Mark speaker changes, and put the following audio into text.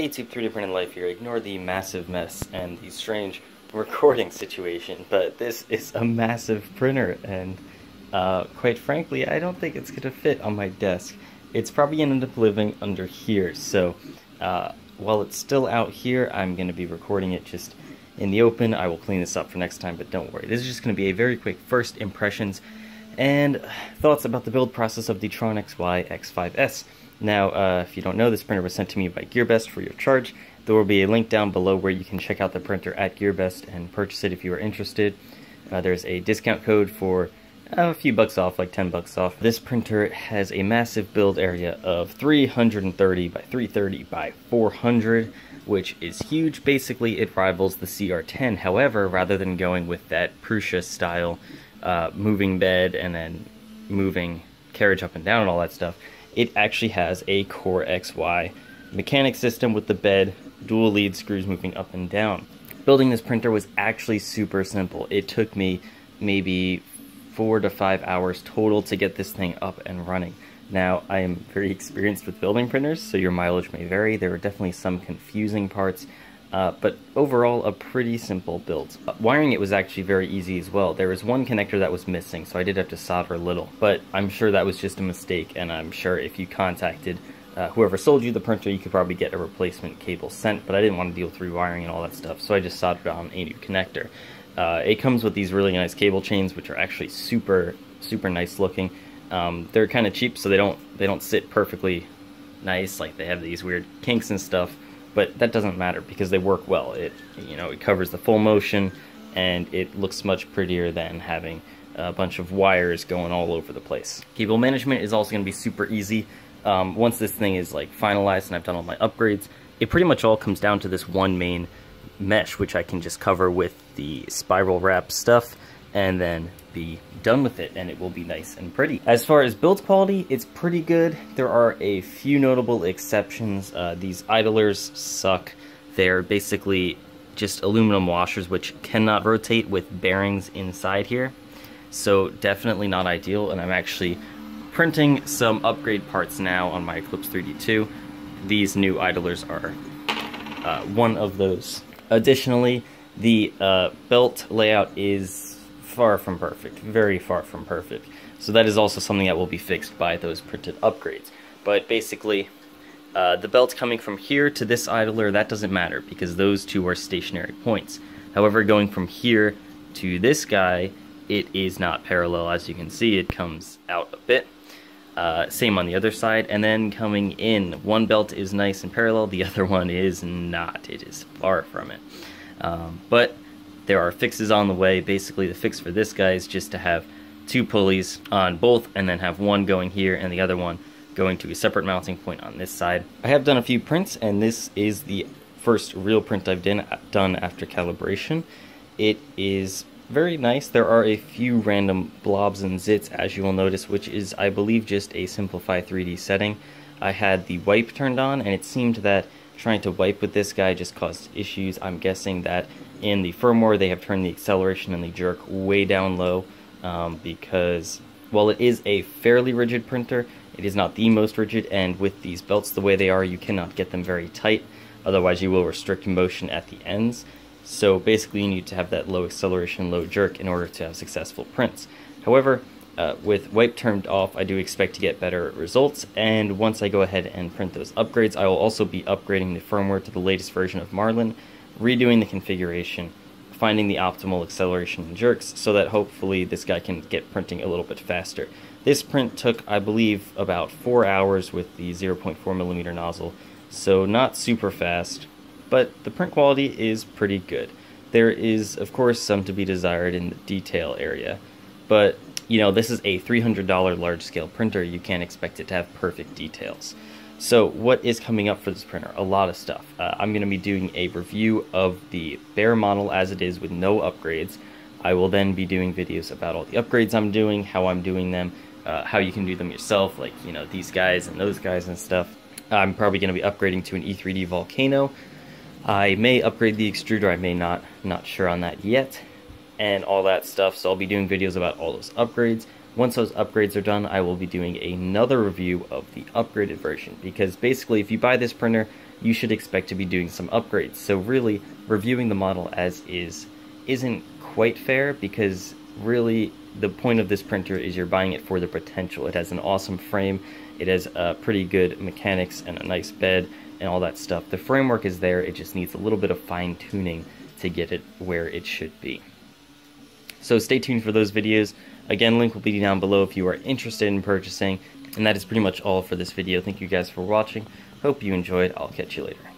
Speaker 1: YouTube 3D printed life here. Ignore the massive mess and the strange recording situation, but this is a massive printer, and quite frankly, I don't think it's going to fit on my desk. It's probably going to end up living under here, so while it's still out here, I'm going to be recording it just in the open. I will clean this up for next time, but don't worry. This is just going to be a very quick first impressions and thoughts about the build process of the TronXY X5s. Now, if you don't know, this printer was sent to me by GearBest for your charge. There will be a link down below where you can check out the printer at GearBest and purchase it if you are interested. There's a discount code for a few bucks off, like 10 bucks off. This printer has a massive build area of 330 by 330 by 400, which is huge. Basically, it rivals the CR10. However, rather than going with that Prusa style moving bed and then moving carriage up and down and all that stuff, it actually has a Core XY mechanic system with the bed, dual lead screws moving up and down. Building this printer was actually super simple. It took me maybe 4 to 5 hours total to get this thing up and running. Now, I am very experienced with building printers, so your mileage may vary. There are definitely some confusing parts, but overall, a pretty simple build. Wiring it was actually very easy as well. There was one connector that was missing, so I did have to solder a little, but I'm sure that was just a mistake, and I'm sure if you contacted whoever sold you the printer, you could probably get a replacement cable sent, but I didn't want to deal with rewiring and all that stuff, so I just soldered on a new connector. It comes with these really nice cable chains, which are actually super nice looking. They're kind of cheap, so they don't sit perfectly nice, like they have these weird kinks and stuff, but that doesn't matter because they work well. It covers the full motion, and it looks much prettier than having a bunch of wires going all over the place. Cable management is also going to be super easy. Once this thing is like finalized and I've done all my upgrades, it pretty much all comes down to this one main mesh, which I can just cover with the spiral wrap stuff and then be done with it, and it will be nice and pretty. As far as build quality, it's pretty good. There are a few notable exceptions. These idlers suck. They're basically just aluminum washers which cannot rotate with bearings inside here, so definitely not ideal, and I'm actually printing some upgrade parts now on my Eclips3D2. These new idlers are one of those. Additionally, the belt layout is far from perfect, very far from perfect. So that is also something that will be fixed by those printed upgrades. But basically, the belt coming from here to this idler, that doesn't matter because those two are stationary points. However, going from here to this guy, it is not parallel. As you can see, it comes out a bit. Same on the other side, and then coming in, one belt is nice and parallel, the other one is not. It is far from it. But there are fixes on the way. Basically, the fix for this guy is just to have two pulleys on both, and then have one going here and the other one going to a separate mounting point on this side. I have done a few prints, and this is the first real print I've done after calibration. It is very nice. There are a few random blobs and zits, as you will notice, which is, I believe, just a Simplify 3D setting. I had the wipe turned on, and it seemed that trying to wipe with this guy just caused issues. I'm guessing that in the firmware they have turned the acceleration and the jerk way down low, because while it is a fairly rigid printer, it is not the most rigid, and with these belts the way they are, you cannot get them very tight, otherwise you will restrict motion at the ends. So basically you need to have that low acceleration, low jerk in order to have successful prints. However, with wipe turned off, I do expect to get better results, and once I go ahead and print those upgrades, I will also be upgrading the firmware to the latest version of Marlin, redoing the configuration, finding the optimal acceleration and jerks, so that hopefully this guy can get printing a little bit faster. This print took, I believe, about 4 hours with the 0.4mm nozzle, so not super fast, but the print quality is pretty good. There is, of course, some to be desired in the detail area, but this is a $300 large-scale printer. You can't expect it to have perfect details. So what is coming up for this printer? A lot of stuff. I'm going to be doing a review of the bare model as it is with no upgrades. I will then be doing videos about all the upgrades I'm doing, how I'm doing them, how you can do them yourself, like, these guys and those guys and stuff. I'm probably going to be upgrading to an E3D Volcano. I may upgrade the extruder, I may not sure on that yet, and all that stuff, so I'll be doing videos about all those upgrades. Once those upgrades are done, I will be doing another review of the upgraded version, because basically if you buy this printer, you should expect to be doing some upgrades. So really, reviewing the model as is isn't quite fair, because really the point of this printer is you're buying it for the potential. It has an awesome frame, it has pretty good mechanics and a nice bed and all that stuff. The framework is there, it just needs a little bit of fine tuning to get it where it should be. So stay tuned for those videos. Again, link will be down below if you are interested in purchasing. And that is pretty much all for this video. Thank you guys for watching. Hope you enjoyed. I'll catch you later.